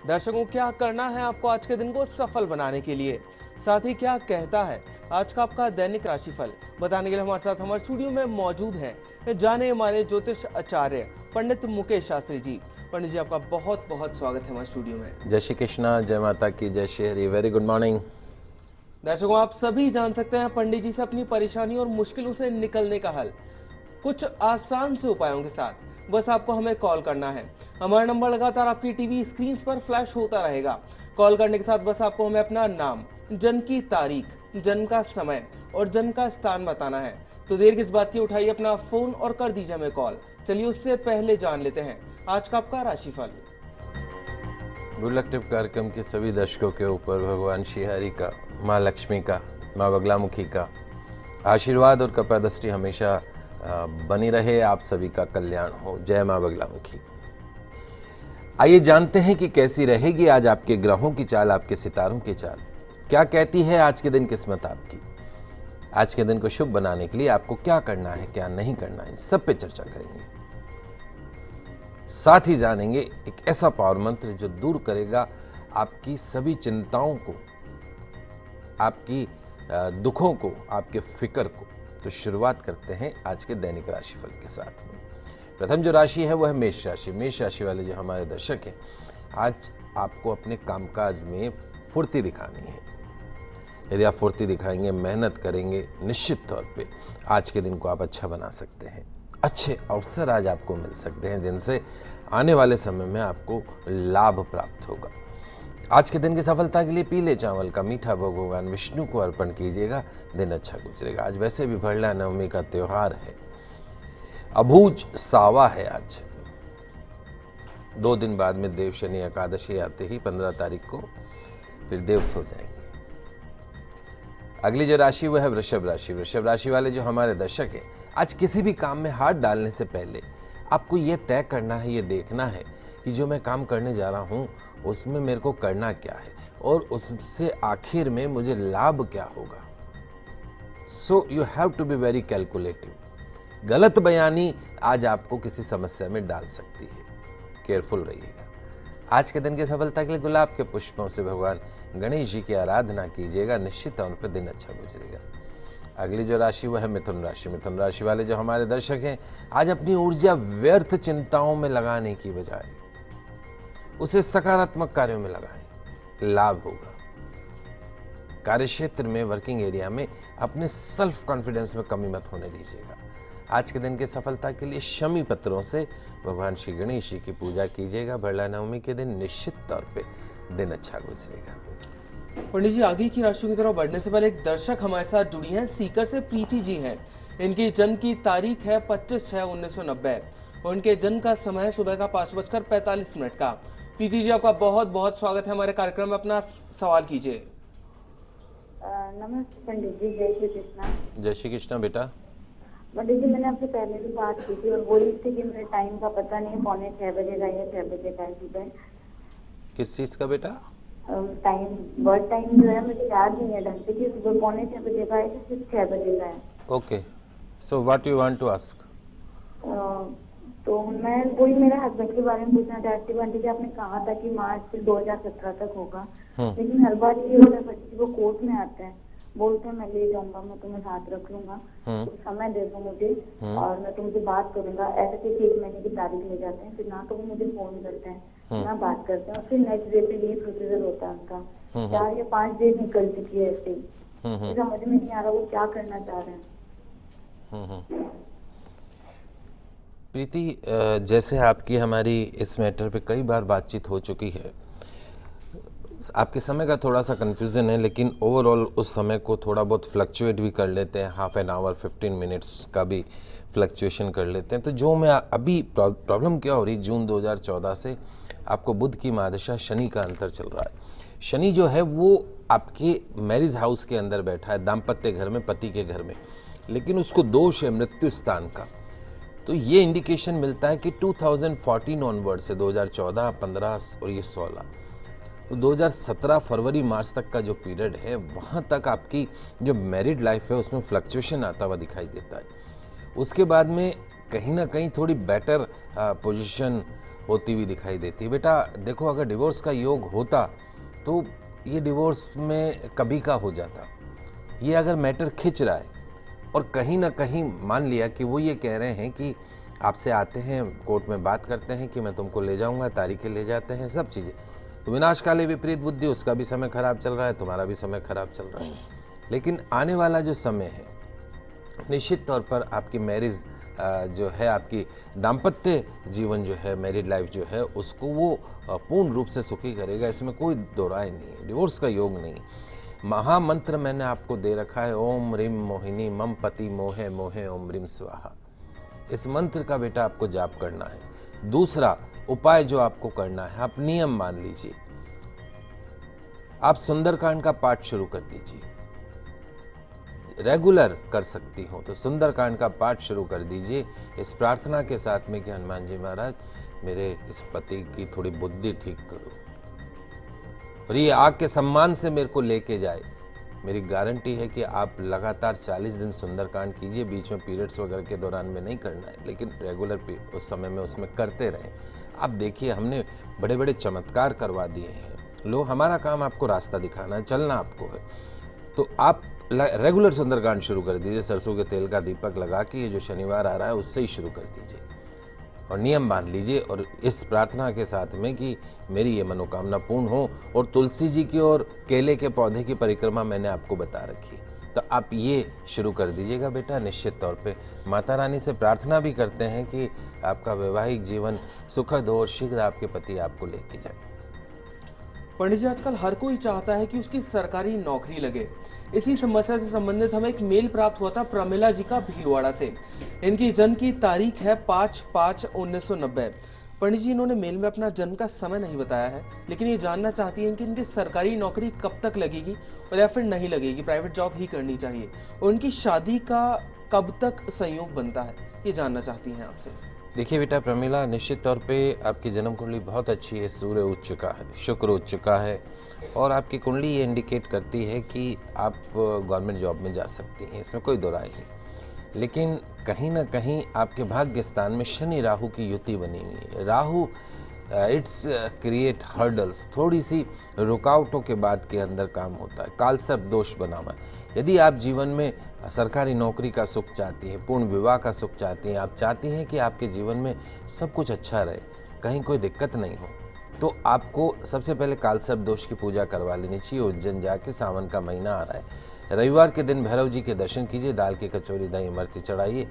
दर्शकों, क्या करना है आपको आज के दिन को सफल बनाने के लिए, साथ ही क्या कहता है आज का आपका दैनिक राशिफल, बताने के लिए हमारे साथ हमारे स्टूडियो में मौजूद हैं जाने माने ज्योतिष आचार्य पंडित मुकेश शास्त्री जी। पंडित जी, आपका बहुत बहुत स्वागत है हमारे स्टूडियो में। जय श्री कृष्णा, जय माता की, जय Shri Hari. Very good morning. दर्शकों, आप सभी जान सकते हैं पंडित जी से अपनी परेशानी और मुश्किलों से निकलने का हल कुछ आसान से उपायों के साथ। बस आपको हमें कॉल करना है। हमारा नंबर लगातार आपकी टीवी स्क्रीन पर फ्लैश होता रहेगा। कॉल करने के साथ बस आपको हमें अपना नाम, जन्म की तारीख, जन्म का समय और जन्म का स्थान बताना है। तो देर किस बात की, उठाइए अपना फोन और कर दीजिए हमें कॉल। चलिए उससे पहले जान लेते हैं आज का आपका राशिफल। गुड लक टिप कार्यक्रम के सभी दर्शकों के ऊपर भगवान श्री हरि का, माँ लक्ष्मी का, माँ बगलामुखी का आशीर्वाद और कृपादृष्टि हमेशा बनी रहे। आप सभी का कल्याण हो। जय माँ बगलामुखी। आइए जानते हैं कि कैसी रहेगी आज आपके ग्रहों की चाल, आपके सितारों की चाल। क्या कहती है आज के दिन किस्मत आपकी। आज के दिन को शुभ बनाने के लिए आपको क्या करना है, क्या नहीं करना है, सब पे चर्चा करेंगे। साथ ही जानेंगे एक ऐसा पावर मंत्र जो दूर करेगा आपकी सभी चिंताओं को, आपकी दुखों को, आपके फिक्र को। तो शुरुआत करते हैं आज के दैनिक राशिफल के साथ में। प्रथम जो राशि है वो है मेष राशि। मेष राशि वाले जो हमारे दर्शक हैं, आज आपको अपने कामकाज में फुर्ती दिखानी है। यदि आप फुर्ती दिखाएंगे, मेहनत करेंगे, निश्चित तौर पे आज के दिन को आप अच्छा बना सकते हैं। अच्छे अवसर आज आपको मिल सकते हैं जिनसे आने वाले समय में आपको लाभ प्राप्त होगा। आज के दिन की सफलता के लिए पीले चावल का मीठा भोग भगवान विष्णु को अर्पण कीजिएगा, दिन अच्छा गुजरेगा। आज वैसे भी भरला नवमी का त्योहार है। अबूझ सावा है आज। 2 दिन बाद में देव शनि एकादशी आते ही 15 तारीख को फिर देव सो जाएंगे। अगली जो राशि वो है वृषभ राशि। वृषभ राशि वाले जो हमारे दर्शक हैं, आज किसी भी काम में हाथ डालने से पहले आपको ये तय करना है, ये देखना है कि जो मैं काम करने जा रहा हूँ उसमें मेरे को करना क्या है और उससे आखिर में मुझे लाभ क्या होगा। So you have to be very calculative. गलत बयानी आज आपको किसी समस्या में डाल सकती है, केयरफुल रहिएगा। आज के दिन की सफलता के लिए गुलाब के पुष्पों से भगवान गणेश जी की आराधना कीजिएगा, निश्चित तौर पर दिन अच्छा गुजरेगा। अगली जो राशि वो है मिथुन राशि। मिथुन राशि वाले जो हमारे दर्शक हैं, आज अपनी ऊर्जा व्यर्थ चिंताओं में लगाने की बजाय उसे सकारात्मक कार्यों में लगाएं, लाभ होगा। कार्यक्षेत्र में, वर्किंग एरिया में अपने सेल्फ कॉन्फिडेंस में कमी मत होने दीजिएगा। आज के दिन की सफलता के लिए शमी पत्रों से भगवान श्री गणेश जी की पूजा कीजिएगा। भरला नवमी के दिन निश्चित तौर पे दिन अच्छा गुजरेगा। पंडित जी, आगे की राशियों की तरफ बढ़ने से पहले एक दर्शक हमारे साथ जुड़ी हैं, सीकर से प्रीति जी हैं। इनकी जन्म की तारीख है 25/6/1990 और इनके जन्म का समय सुबह का 5:45 का। प्रीति जी, आपका बहुत बहुत स्वागत है हमारे कार्यक्रम में। अपना सवाल कीजिए। नमस्ते पंडित जी, जय श्री कृष्णा। जय श्री कृष्णा बेटा। पंडित जी, मैंने आपसे पहले भी बात की थी और बोली थी कि मेरे टाइम का पता नहीं, 5:45 बजे का या 6 बजे का है सुबह। किस चीज का बेटा? टाइम, बर्थ टाइम जो है मुझे याद नहीं है ढंग से कि सुबह 5:45 बजे का है कि सिर्फ 6 बजे का है। Okay, so what you want to ask? तो मैं वही मेरे हस्बैंड के बारे में पूछना चाहती हूँ। पंडित जी, आपने कहा था कि मार्च 2017 तक होगा, लेकिन हर बार ये होता है कि वो कोर्ट में आते हैं, बोलते हैं मैं ले जाऊंगा, मैं तुम्हें साथ रख लूंगा, तो समय दे दो मुझे और मैं तुमसे बात करूंगा। ऐसे करके 1 महीने की तारीख ले जाते हैं, फिर ना तो वो मुझे फोन करते हैं ना बात करते हैं, और फिर नेक्स्ट डे पे ये प्रोसीजर होता है उनका। 4 या 5 डे निकल चुकी है ऐसे ही। समझ में नहीं आ रहा वो क्या करना चाह रहे हैं। प्रीति, जैसे आपकी हमारी इस मैटर पे कई बार बातचीत हो चुकी है, आपके समय का थोड़ा सा कंफ्यूजन है, लेकिन ओवरऑल उस समय को थोड़ा बहुत फ्लक्चुएट भी कर लेते हैं। हाफ एन आवर, 15 मिनट्स का भी फ्लक्चुएशन कर लेते हैं। तो जो मैं अभी प्रॉब्लम क्या हो रही, जून 2014 से आपको बुध की महादशा शनि का अंतर चल रहा है। शनि जो है वो आपके मैरिज हाउस के अंदर बैठा है, दाम्पत्य घर में, पति के घर में, लेकिन उसको दोष है मृत्यु स्थान का। तो ये इंडिकेशन मिलता है कि 2014 ऑनवर्ड से 2014, 15 और ये 16, तो 2017 फरवरी मार्च तक का जो पीरियड है, वहाँ तक आपकी जो मैरिड लाइफ है उसमें फ्लक्चुएशन आता हुआ दिखाई देता है। उसके बाद में कहीं ना कहीं थोड़ी बेटर पोजीशन होती हुई दिखाई देती है। बेटा देखो, अगर डिवोर्स का योग होता तो ये डिवोर्स में कभी का हो जाता। ये अगर मैटर खिंच रहा है और कहीं ना कहीं मान लिया कि वो ये कह रहे हैं कि आपसे आते हैं, कोर्ट में बात करते हैं कि मैं तुमको ले जाऊंगा, तारीखें ले जाते हैं, सब चीज़ें, तो विनाशकाले विपरीत बुद्धि, उसका भी समय खराब चल रहा है, तुम्हारा भी समय खराब चल रहा है। लेकिन आने वाला जो समय है निश्चित तौर पर आपकी मैरिज जो है, आपकी दाम्पत्य जीवन जो है, मैरिड लाइफ जो है, उसको वो पूर्ण रूप से सुखी करेगा, इसमें कोई दो राय नहीं है। डिवोर्स का योग नहीं। महामंत्र मैंने आपको दे रखा है, ओम ह्रीम मोहिनी मम पति मोहे मोहे ओम ह्रीम स्वाहा। इस मंत्र का बेटा आपको जाप करना है। दूसरा उपाय जो आपको करना है, आप नियम मान लीजिए, आप सुंदरकांड का पाठ शुरू कर दीजिए। रेगुलर कर सकती हो तो सुंदरकांड का पाठ शुरू कर दीजिए, इस प्रार्थना के साथ में कि हनुमान जी महाराज मेरे इस पति की थोड़ी बुद्धि ठीक करो और ये आग के सम्मान से मेरे को लेके जाए। मेरी गारंटी है कि आप लगातार 40 दिन सुंदरकांड कीजिए, बीच में पीरियड्स वगैरह के दौरान में नहीं करना है, लेकिन रेगुलर उस समय में उसमें करते रहें। आप देखिए, हमने बड़े बड़े चमत्कार करवा दिए हैं। लो, हमारा काम आपको रास्ता दिखाना है, चलना आपको है। तो आप रेगुलर सुंदरकांड शुरू कर दीजिए, सरसों के तेल का दीपक लगा के, ये जो शनिवार आ रहा है उससे ही शुरू कर दीजिए और नियम बांध लीजिए, और इस प्रार्थना के साथ में कि मेरी ये मनोकामना पूर्ण हो। और तुलसी जी की और केले के पौधे की परिक्रमा मैंने आपको बता रखी, तो आप ये शुरू कर दीजिएगा बेटा। निश्चित तौर पे माता रानी से प्रार्थना भी करते हैं कि आपका वैवाहिक जीवन सुखद हो और शीघ्र आपके पति आपको लेके जाए। पंडित जी, आजकल हर कोई चाहता है कि उसकी सरकारी नौकरी लगे। इसी समस्या से संबंधित हमें एक मेल प्राप्त हुआ था प्रमिला जी का भीलवाड़ा से। इनकी जन्म की तारीख है 5/5/1990। पंडित जी, इन्होंने मेल में अपना जन्म का समय नहीं बताया है, लेकिन ये जानना चाहती हैं कि इनकी सरकारी नौकरी कब तक लगेगी और या फिर नहीं लगेगी, प्राइवेट जॉब ही करनी चाहिए, और उनकी शादी का कब तक संयोग बनता है, ये जानना चाहती हैं आपसे। देखिए बेटा प्रमिला, निश्चित तौर पे आपकी जन्म कुंडली बहुत अच्छी है। सूर्य उच्च का है, शुक्र उच्च का है, और आपकी कुंडली ये इंडिकेट करती है कि आप गवर्नमेंट जॉब में जा सकती हैं, इसमें कोई दो राय नहीं। लेकिन कहीं ना कहीं आपके भाग्य स्थान में शनि राहु की युति बनी हुई है। राहु इट्स क्रिएट हर्डल्स, थोड़ी सी रुकावटों के बाद के अंदर काम होता है। कालसर्प दोष बना हुआ है। यदि आप जीवन में सरकारी नौकरी का सुख चाहती हैं, पूर्ण विवाह का सुख चाहती हैं, आप चाहती हैं कि आपके जीवन में सब कुछ अच्छा रहे, कहीं कोई दिक्कत नहीं हो, तो आपको सबसे पहले कालसर्प दोष की पूजा करवा लेनी चाहिए। उज्जैन जाके, सावन का महीना आ रहा है, रविवार के दिन भैरव जी के दर्शन कीजिए, दाल की कचौरी दही इमरती चढ़ाइए।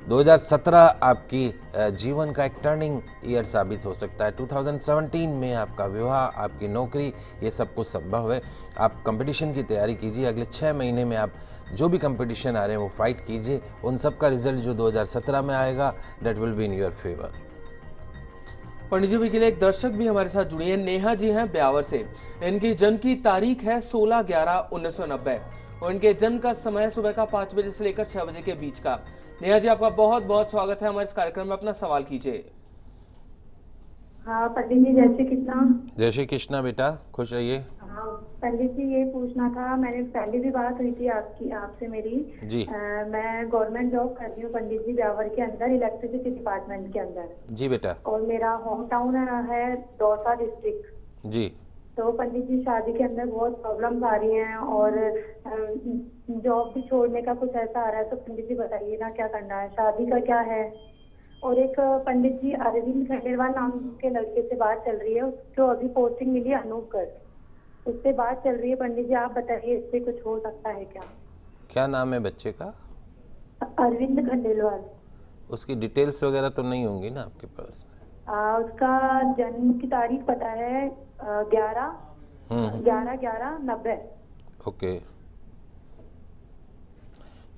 2017 आपकी जीवन का एक टर्निंग ईयर साबित हो सकता है। 2017 में आपका विवाह, आपकी नौकरी, ये सब कुछ संभव है। आप कंपटीशन की तैयारी कीजिए। अगले 6 महीने में आप जो भी कंपटीशन आ रहे हैं वो फाइट कीजिए। उन सब का रिजल्ट जो 2017 में आएगा, date will be in your favour. Pandit ji के लिए एक दर्शक भी हमारे साथ जुड़ी है। नेहा जी हैं ब्यावर से। इनकी जन्म की तारीख है 16/11/1990 और इनके जन्म का समय सुबह का 5 बजे से लेकर 6 बजे के बीच का। नेहा जी, आपका बहुत बहुत स्वागत है हमारे इस कार्यक्रम में। अपना सवाल कीजिए। हाँ पंडित जी, जय श्री कृष्णा। जय श्री कृष्णा बेटा, खुश रहिए। हाँ पंडित जी, ये पूछना था, मैंने पहले भी बात हुई थी आपसे मेरी जी। मैं गवर्नमेंट जॉब कर रही हूँ पंडित जी, ब्यावर के अंदर, इलेक्ट्रिसिटी डिपार्टमेंट के अंदर। जी बेटा। और मेरा होम टाउन है दौसा डिस्ट्रिक्ट। जी। तो पंडित जी, शादी के अंदर बहुत प्रॉब्लम्स आ रही हैं और जॉब भी छोड़ने का कुछ ऐसा आ रहा है, तो पंडित जी बताइए ना क्या करना है, शादी का क्या है। और एक पंडित जी, अरविंद खंडेलवाल नाम के लड़के से बात चल रही है, उसको अभी पोस्टिंग मिली अनूपगढ़, उससे बात चल रही है पंडित जी, आप बताइए इससे कुछ हो सकता है क्या। क्या नाम है बच्चे का? अरविंद खंडेलवाल। उसकी डिटेल्स वगैरह तो नहीं होंगी ना आपके पास? उसका जन्म की तारीख पता है 11/11/90। ओके।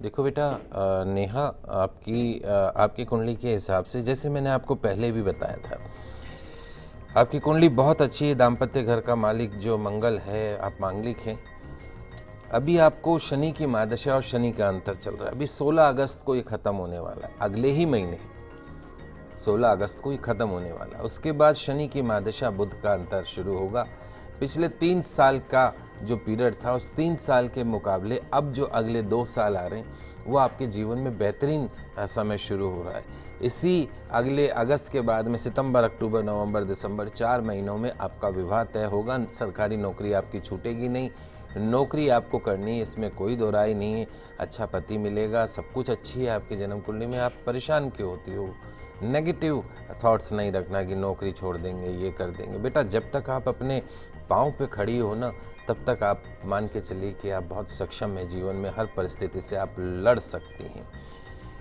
देखो बेटा नेहा, आपकी कुंडली के हिसाब से, जैसे मैंने आपको पहले भी बताया था, आपकी कुंडली बहुत अच्छी है। दाम्पत्य घर का मालिक जो मंगल है, आप मांगलिक हैं। अभी आपको शनि की महादशा और शनि का अंतर चल रहा है। अभी 16 अगस्त को ये खत्म होने वाला है, अगले ही महीने 16 अगस्त को ये खत्म होने वाला है। उसके बाद शनि की महादशा, बुध का अंतर शुरू होगा। पिछले 3 साल का जो पीरियड था, उस 3 साल के मुकाबले अब जो अगले 2 साल आ रहे हैं, वो आपके जीवन में बेहतरीन समय शुरू हो रहा है। इसी अगले अगस्त के बाद में सितंबर, अक्टूबर, नवंबर, दिसंबर 4 महीनों में आपका विवाह तय होगा। सरकारी नौकरी आपकी छूटेगी नहीं, नौकरी आपको करनी है, इसमें कोई दो राय नहीं है। अच्छा पति मिलेगा, सब कुछ अच्छी है आपकी जन्म कुंडली में। आप परेशान क्यों होती हो? नेगेटिव थॉट्स नहीं रखना कि नौकरी छोड़ देंगे, ये कर देंगे। बेटा जब तक आप अपने पाँव पे खड़ी हो ना, तब तक आप मान के चलिए कि आप बहुत सक्षम हैं। जीवन में हर परिस्थिति से आप लड़ सकती हैं,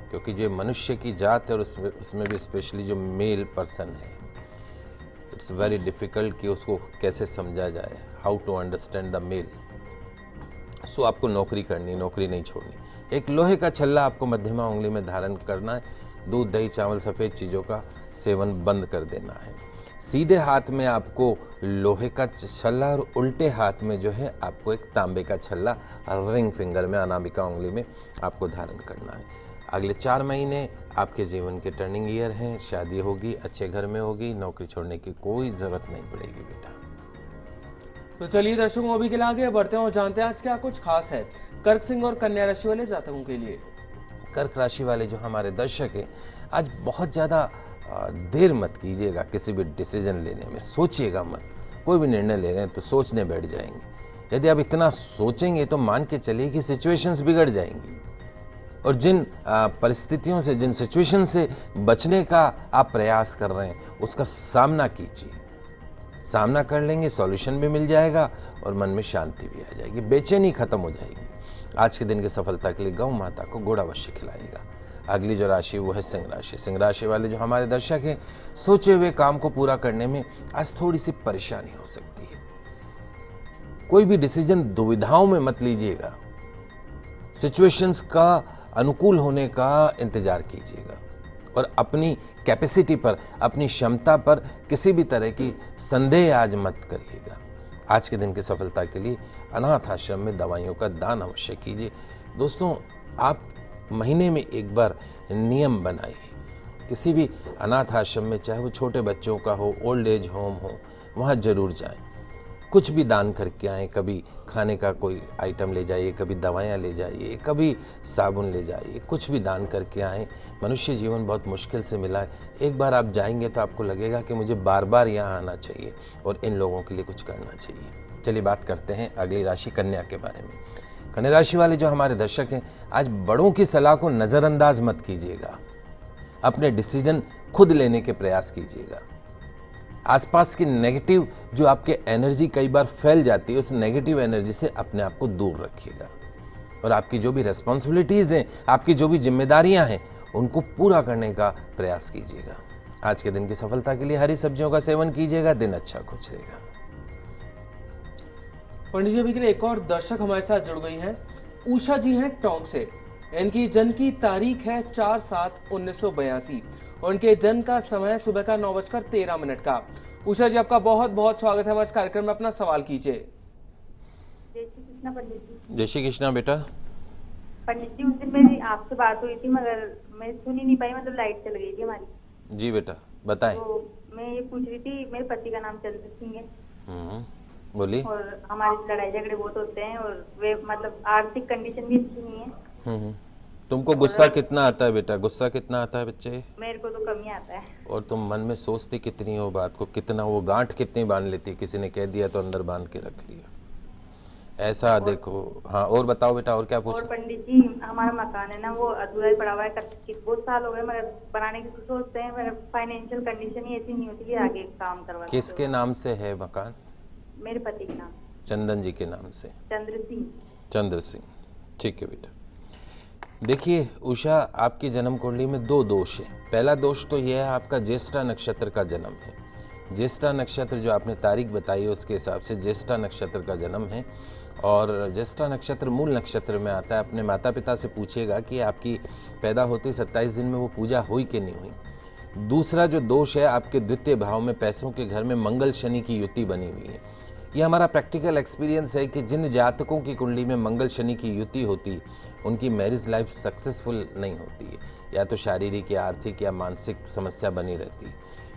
क्योंकि जो मनुष्य की जात है और उसमें भी स्पेशली जो मेल पर्सन है, इट्स वेरी डिफ़िकल्ट कि उसको कैसे समझा जाए, how to understand the male. So आपको नौकरी करनी, नौकरी नहीं छोड़नी। एक लोहे का छल्ला आपको मध्यमा उंगली में धारण करना है। दूध, दही, चावल, सफ़ेद चीज़ों का सेवन बंद कर देना है। सीधे हाथ में आपको लोहे का छल्ला और उल्टे हाथ में जो है आपको एक तांबे का छल्ला रिंग फिंगर में, अनामिका उंगली में आपको धारण करना है। अगले 4 महीने आपके जीवन के टर्निंग ईयर हैं। शादी होगी, अच्छे घर में होगी, नौकरी छोड़ने की कोई ज़रूरत नहीं पड़ेगी बेटा। तो चलिए दर्शकों, अभी के लिए आगे बढ़ते हैं और जानते हैं आज क्या कुछ खास है कर्क, सिंह और कन्या राशि वाले जातकों के लिए। कर्क राशि वाले जो हमारे दर्शक हैं, आज बहुत ज़्यादा देर मत कीजिएगा किसी भी डिसीजन लेने में। सोचिएगा मत, कोई भी निर्णय ले रहे हैं तो सोचने बैठ जाएंगे। यदि आप इतना सोचेंगे तो मान के चलिए कि सिचुएशंस बिगड़ जाएंगी, और जिन परिस्थितियों से, जिन सिचुएशन से बचने का आप प्रयास कर रहे हैं, उसका सामना कीजिए। सामना कर लेंगे, सॉल्यूशन भी मिल जाएगा और मन में शांति भी आ जाएगी, बेचैनी खत्म हो जाएगी। आज के दिन की सफलता के लिए गौ माता को गुड़ अवश्य खिलाइएगा। अगली जो राशि वो है सिंह राशि। सिंह राशि वाले जो हमारे दर्शक हैं, सोचे हुए काम को पूरा करने में आज थोड़ी सी परेशानी हो सकती है। कोई भी डिसीजन दुविधाओं में मत लीजिएगा, सिचुएशंस का अनुकूल होने का इंतजार कीजिएगा और अपनी कैपेसिटी पर, अपनी क्षमता पर किसी भी तरह की संदेह आज मत करिएगा। आज के दिन की सफलता के लिए अनाथ आश्रम में दवाइयों का दान अवश्य कीजिए। दोस्तों, आप महीने में एक बार नियम बनाइए, किसी भी अनाथ आश्रम में, चाहे वो छोटे बच्चों का हो, ओल्ड एज होम हो, वहाँ जरूर जाएं। कुछ भी दान करके आएँ। कभी खाने का कोई आइटम ले जाइए, कभी दवाइयाँ ले जाइए, कभी साबुन ले जाइए, कुछ भी दान करके आएँ। मनुष्य जीवन बहुत मुश्किल से मिला है। एक बार आप जाएंगे तो आपको लगेगा कि मुझे बार बार यहाँ आना चाहिए और इन लोगों के लिए कुछ करना चाहिए। चलिए बात करते हैं अगली राशि कन्या के बारे में। कन्या राशि वाले जो हमारे दर्शक हैं, आज बड़ों की सलाह को नज़रअंदाज मत कीजिएगा। अपने डिसीजन खुद लेने के प्रयास कीजिएगा। आसपास की नेगेटिव जो आपके एनर्जी कई बार फैल जाती है, उस नेगेटिव एनर्जी से अपने आप को दूर रखिएगा और आपकी जो भी रिस्पॉन्सिबिलिटीज़ हैं, आपकी जो भी जिम्मेदारियां हैं, उनको पूरा करने का प्रयास कीजिएगा। आज के दिन की सफलता के लिए हरी सब्जियों का सेवन कीजिएगा, दिन अच्छा गुजरेगा। पंडित जी, अभी के लिए एक और दर्शक हमारे साथ जुड़ गई हैं। उषा जी हैं टोंक से। इनकी जन्म की तारीख है 4/7/1982 और उनके जन्म का समय सुबह का 9:13 का। उषा जी, आपका बहुत बहुत स्वागत है हमारे कार्यक्रम में। अपना सवाल कीजिए। जय श्री कृष्णा पंडित जी। जय श्री कृष्णा बेटा। पंडित जी, उस दिन मेरी आपसे बात हुई थी मगर मैं सुन ही नहीं पाई, मतलब लाइट चल गई थी हमारी। जी बेटा, बताएं। तो मैं ये पूछ रही थी, मेरे पति का नाम चंद्र सिंह है बोलिए। और हमारे लड़ाई झगड़े बहुत होते हैं और वे मतलब आर्थिक कंडीशन भी अच्छी नहीं है। तुमको गुस्सा कितना आता है बेटा? गुस्सा कितना आता है बच्चे? मेरे को तो कम ही आता है। और तुम मन में सोचती कितनी हो बात को, कितना वो गांठ कितनी बांध लेती? किसी ने कह दिया तो अंदर बांध के रख लिया, ऐसा देखो। हाँ, और बताओ बेटा, और क्या पूछ? और पंडित जी, हमारा मकान है ना, वो अधूरा ही पड़ा हुआ है, बहुत साल हो गए मगर बनाने की सोचते हैं, मगर फाइनेंशियल कंडीशन ही ऐसी नहीं होती कि आगे काम करवा। किसके नाम से है मकान? मेरे पति के नाम। चंदन जी के नाम से। चंद्र सिंह। चंद्र सिंह, ठीक है बेटा। देखिए उषा, आपकी जन्म कुंडली में 2 दोष हैं। पहला दोष तो यह है, आपका ज्येष्ठा नक्षत्र का जन्म है। ज्येष्ठा नक्षत्र जो आपने तारीख बताई है उसके हिसाब से ज्येष्ठा नक्षत्र का जन्म है और ज्येष्ठा नक्षत्र मूल नक्षत्र में आता है। अपने माता पिता से पूछिएगा कि आपकी पैदा होते 27 दिन में वो पूजा हुई कि नहीं हुई। दूसरा जो दोष है, आपके द्वितीय भाव में पैसों के घर में मंगल शनि की युति बनी हुई है। ये हमारा प्रैक्टिकल एक्सपीरियंस है कि जिन जातकों की कुंडली में मंगल शनि की युति होती, उनकी मैरिज लाइफ सक्सेसफुल नहीं होती है, या तो शारीरिक या आर्थिक या मानसिक समस्या बनी रहती है।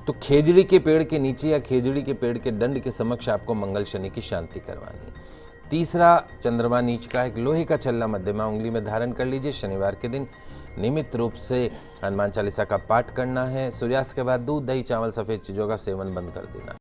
तो खेजड़ी के पेड़ के नीचे या खेजड़ी के पेड़ के दंड के समक्ष आपको मंगल शनि की शांति करवानी। तीसरा, चंद्रमा नीच का एक लोहे का छल्ला मध्यमा उंगली में धारण कर लीजिए। शनिवार के दिन नियमित रूप से हनुमान चालीसा का पाठ करना है। सूर्यास्त के बाद दूध, दही, चावल, सफ़ेद चीज़ों का सेवन बंद कर देना है।